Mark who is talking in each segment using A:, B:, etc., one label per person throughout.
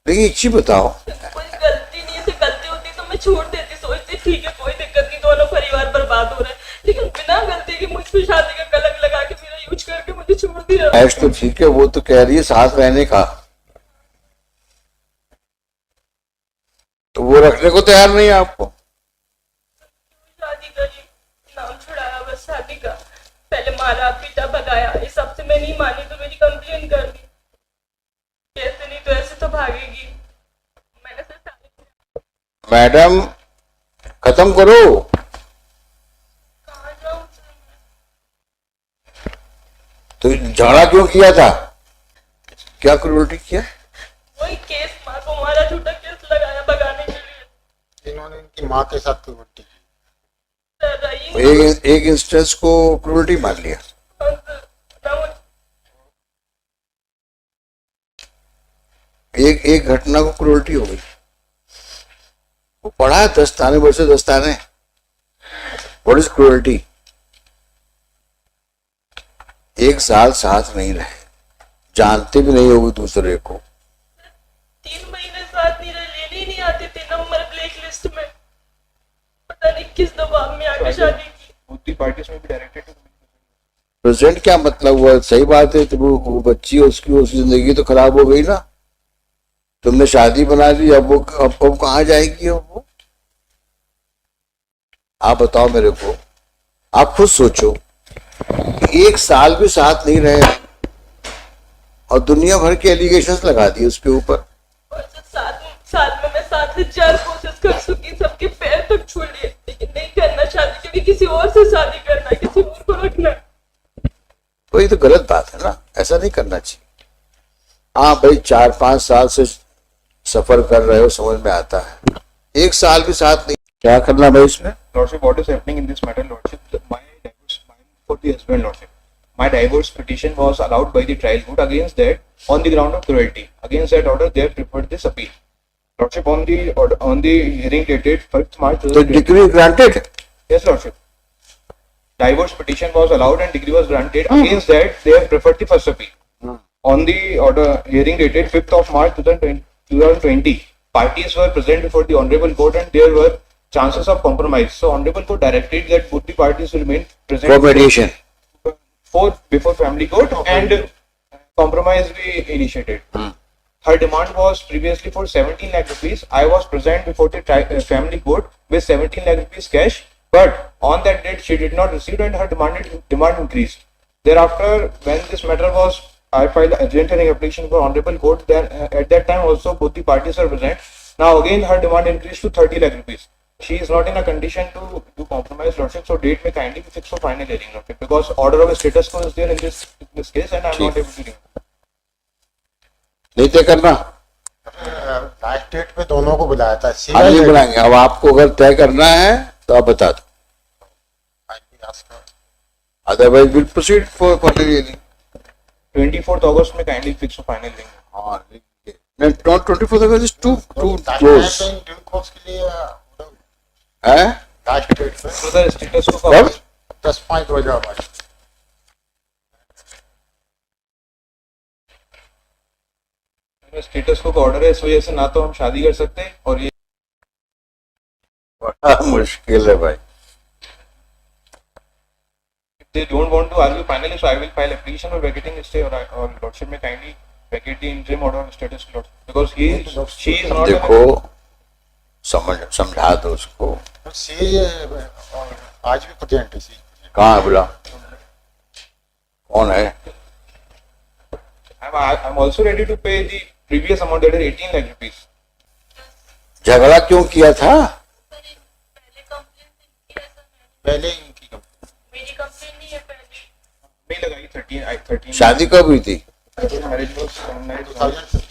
A: लेकिन एक चीज बताओ,
B: कोई गलती नहीं है, गलती होती तो मैं छोड़ देती, सोचती ठीक है कोई दिक्कत नहीं, दोनों परिवार बर्बाद हो रहे हैं, लेकिन बिना गलती के मुझ पे शादी का कलंक लगा के मेरा यूज करके मुझे छोड़ दिया।
A: ऐश तो ठीक है, वो तो कह रही है साथ रहने का, तो वो रखने को तैयार नहीं है आपको।
B: शादी करी, नाम छुड़ाया बस शादी का, पहले मारा पीटा भगाया, इस सब से मैं नहीं मानी तो मेरी कंप्लेन कर दी, कैसे नहीं तो ऐसे तो भागेगी। मैंने सिर्फ
A: मैडम खत्म करो।
B: कहाँ जाऊँ,
A: तो झगड़ा क्यों किया था, क्या क्रूरटी किया?
B: वही केस माँ को मारा, झूठा केस लगाया भगाने के लिए।
C: इन्होंने इनकी माँ के साथ क्रूरटी की।
A: एक इंस्टेंस को क्रूरटी मान लिया। एक घटना को क्रूरटी हो गई। वो पढ़ा है दस्ताने, वर्षे दस्ताने, व्हाट इज क्रूरटी। एक साल साथ नहीं रहे, जानते भी नहीं होगी दूसरे को।
B: 3 महीने साथ नहीं रहे, लेने ही नहीं आते थे, नंबर ब्लैक लिस्ट में, पता नहीं किस दबाव में आके शादी की।
D: दूसरी पार्टीज में भी डायरेक्टेड
A: प्रेजेंट क्या मतलब हुआ, सही बात है, तो वो बच्ची उसकी जिंदगी तो खराब हो गई ना, तुमने शादी बना दी, अब वो अब कहाँ जाएगी अब वो। आप बताओ मेरे को, आप खुद सोचो कि एक साल भी साथ नहीं रहे और दुनिया भर के एलिगेशंस लगा दिए उसके ऊपर।
B: और जब 7 साल में मैं 7,000 कोशिश कर चुकी, सबके पैर तक छू लिए, लेकिन नहीं करना शादी, क्योंकि किसी और से शादी करना है, किसी और को रखना है।
A: तो ये तो गलत बात है ना, ऐसा नहीं करना चाहिए। हाँ भाई, 4-5 साल से सफर कर रहे हो, समझ में आता है, एक साल भी साथ नहीं, क्या करना भाई इसमें।
D: Lordship, what is happening in this matter, Lordship? My divorce, for the husband, Lordship. My divorce petition was allowed by the trial court. Against that, on the ground of cruelty, against that order, they have preferred this appeal. Lordship, on the hearing dated 1st March.
A: तो degree granted.
D: Yes, Lordship. Divorce petition was allowed and degree was granted. Against that, they have preferred the first appeal. On the order hearing dated 5th of March 2020, parties were present before the Honorable Court and there were chances of compromise. So Honorable Court directed that both the parties will remain present
A: for mediation,
D: before family court and compromise be initiated. Her demand was previously for 17 lakh rupees. I was present before the family court with 17 lakh rupees cash, but on that date she did not receive and her demand increased. Thereafter, when this matter was, I filed a joint hearing application for Honorable Court. Then at that time also both the parties were present. Now again her demand increased to 30 lakh rupees. She is not in a condition to do compromise, Lordship. So date may kindly be fixed for final hearing, Lordship, because order of status quo is there in this case, and I am not able to do.
A: नहीं तय करना,
C: last date पे दोनों को बुलाया था।
A: हम नहीं बुलाएंगे। अब आपको अगर तय करना है तो आप बता दो, otherwise will proceed for final hearing.
D: 24th August में kindly fix for final hearing.
A: हाँ, not 24 August is too close है।
C: लास्ट डेट पे
D: So the status quo
A: कब?
C: 10/5/2022।
D: स्टेटस को ऑर्डर है, इस वजह से ना तो हम शादी कर सकते हैं और ये
A: बड़ा मुश्किल है भाई।
D: they don't want to argue finally, so I will file application for vacating stay or Lordship may kindly vacate the interim order of status Lord, because she is not.
A: देखो समझा दो उसको।
C: सी आज भी प्रेजेंट है। सी
A: कहाँ है बुला, कौन है?
D: I'm also ready to pay the previous amount, that is 18 lakh rupees.
A: झगड़ा क्यों किया था?
C: पहले इनकी
B: मेरी कंप्लेन नहीं है, पहले
D: नहीं लगाई 13
A: शादी कब हुई थी?
D: Marriage was
C: 2015।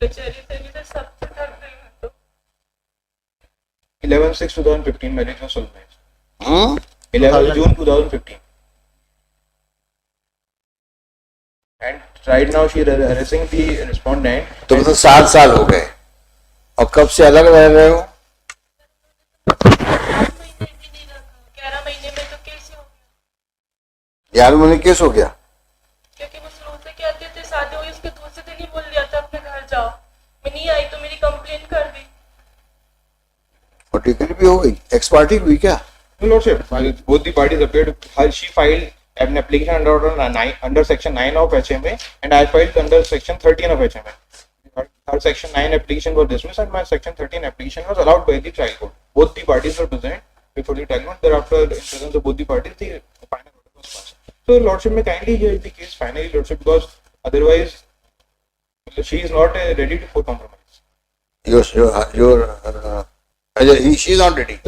B: कचहरी से भी तो सबसे थक गई मैं तो।
D: 11/6/2015 marriage was solemnized.
A: Hmm,
D: 11 June 2015. And right now she is harassing the respondent.
A: तुम तो 7 साल हो गए और कब से अलग रह रहे हो?
B: 8 महीने भी नहीं रखा, 11 महीने में तो कैसे हो गया।
A: 11 महीने केस हो गया,
B: कंप्लेन कर दी।
A: और डिग्री भी हो गई, एक्स पार्टी हुई क्या?
D: No, Lordship, both the parties appeared. She filed an application under Section 9 of HMA, and I filed under Section 13 of HMA. Her Section 9 application was dismissed, and my Section 13 application was allowed by the trial court. Both the parties were present before the trial court. Thereafter, in presence of both the parties, the final order was passed. So, Lordship, may kindly hear the case finally, Lordship, because otherwise, she is not ready for compromise.
A: She is not ready.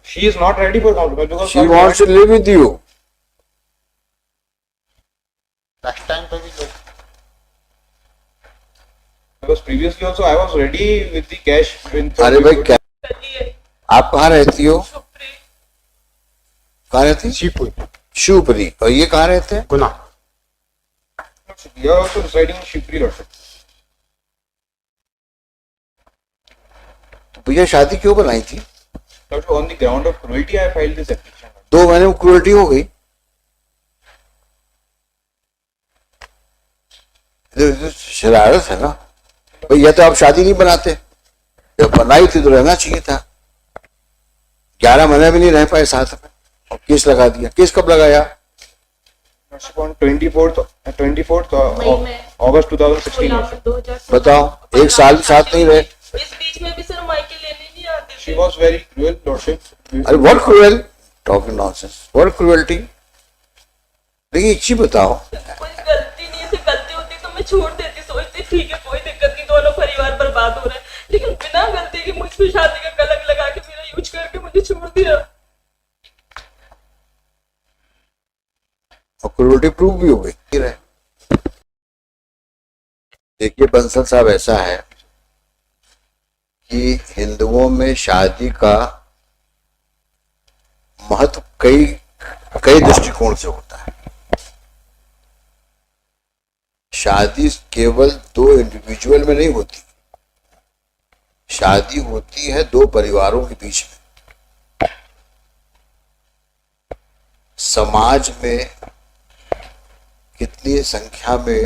D: She is not ready for compromise because
A: She wants to live with you.
C: Next time पे भी लोग
D: Because previously also I was ready with the cash.
A: अरे भाई क्या,
B: गली है
A: आप कहाँ रहती हो?
B: सुप्री।
A: कहाँ रहती?
C: शिवपुरी
A: शिवपुरी। और ये कहाँ रहते हैं?
C: गुना
D: You are also residing in Shivpuri, Lordship.
A: तो भैया शादी क्यों बनाई थी?
D: Lordship, on the ground of cruelty, I filed this application.
A: 2 महीने में क्रूरटी हो गई। ये शरारत है ना भैया। तो आप शादी नहीं बनाते, जब बनाई थी तो रहना चाहिए था। 11 महीने भी नहीं रह पाए साथ में और केस लगा दिया। केस कब लगाया?
D: Lordship, on 24th
B: May
D: of
B: में
D: August 2016.
B: 16
D: Lordship.
B: में 2016
A: बताओ, 1 साल भी साथ नहीं रहे।
B: इस बीच में भी सर मायके लेने नहीं आते
D: She
B: थे।
D: was very cruel, Lordship.
A: अरे what cruel, talking nonsense, what cruelty. देखिए एक चीज बताओ,
B: कोई गलती नहीं थी, गलती होती तो मैं छोड़ देती, सोचती ठीक है कोई दिक्कत नहीं, दोनों परिवार बर्बाद हो रहे हैं, लेकिन बिना गलती के मुझ पे शादी का कलंक लगा के मेरा यूज करके मुझे छोड़ दिया।
A: और क्रूएल्टी प्रूव भी हो गई। देखिए बंसल साहब, ऐसा है कि हिंदुओं में शादी का महत्व कई दृष्टिकोण से होता है। शादी केवल 2 इंडिविजुअल में नहीं होती, शादी होती है 2 परिवारों के बीच में। समाज में कितनी संख्या में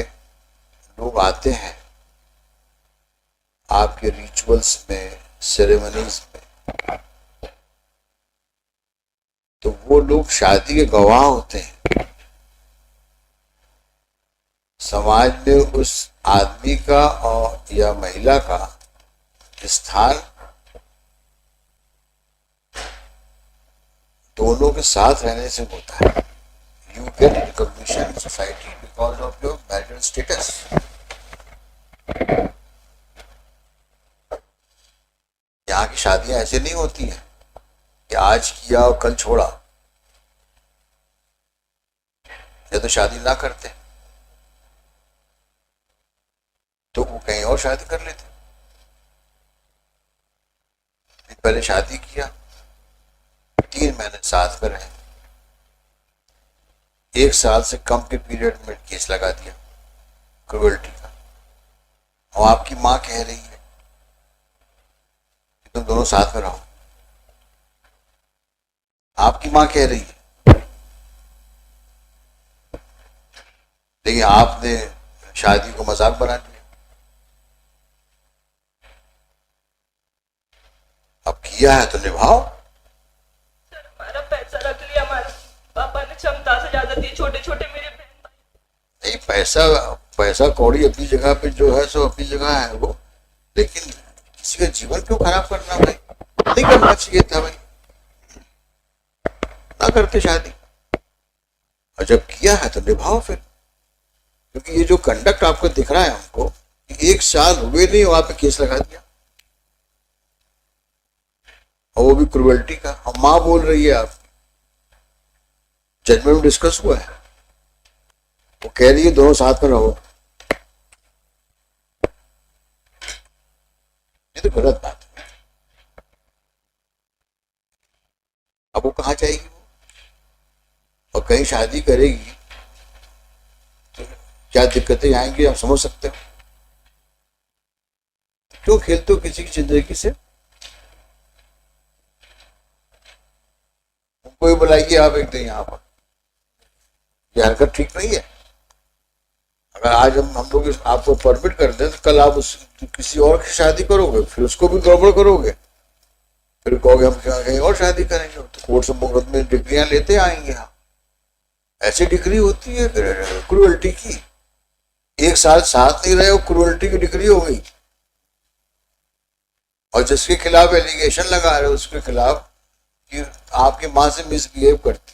A: लोग आते हैं आपके रिचुअल्स में, सेरेमनीज में, तो वो लोग शादी के गवाह होते हैं। समाज में उस आदमी का और या महिला का स्थान दोनों के साथ रहने से होता है। You get recognition in society because of your marital status. यहाँ की शादियां ऐसे नहीं होती हैं कि आज किया और कल छोड़ा, या तो शादी ना करते तो वो कहीं और शादी कर लेते। पहले शादी किया, 3 महीने साथ में रहे, 1 साल से कम के पीरियड में केस लगा दिया क्रूएल्टी का। और आपकी माँ कह रही है कि तुम दोनों साथ में रहो। आपकी माँ कह रही है, लेकिन आपने शादी को मजाक बना दिया। अब किया है तो निभाओ।
B: सर हमारा पैसा रख लिया, हमारे पापा ने क्षमता से ज्यादा दिए, छोटे छोटे मेरे बहन भाई।
A: नहीं, पैसा कौड़ी अपनी जगह पे जो है सो अपनी जगह है वो, लेकिन किसी का जीवन क्यों खराब करना भाई? नहीं करना चाहिए था भाई, ना करते शादी। और जब किया है तो निभाओ फिर, क्योंकि ये जो कंडक्ट आपको दिख रहा है हमको, 1 साल हुए नहीं वहां पे केस लगा दिया, और वो भी क्रूएल्टी का। और माँ बोल रही है, आप जजमेंट में डिस्कस हुआ है, वो कह रही है दोनों साथ में रहो। ये तो गलत बात है। अब वो कहाँ जाएगी वो? और कहीं शादी करेगी तो क्या दिक्कतें आएंगी आप समझ सकते हो। क्यों खेलते हो किसी की जिंदगी से? कोई बुलाइए आप एक दिन यहाँ पर, ये हरकत ठीक नहीं है। अगर आज हम लोग आपको परमिट कर दें तो कल आप उस किसी और की शादी करोगे, फिर उसको भी गड़बड़ करोगे, फिर कहोगे हम कहीं और शादी करेंगे, तो कोर्ट से मुकदमे डिग्रियां लेते आएंगे हम। ऐसी डिग्री होती है क्रूअल्टी की, एक साल साथ नहीं रहे वो क्रूअल्टी की डिग्री हो गई। और जिसके खिलाफ एलिगेशन लगा रहे हो उसके खिलाफ कि आपकी माँ से मिसबिहेव करती,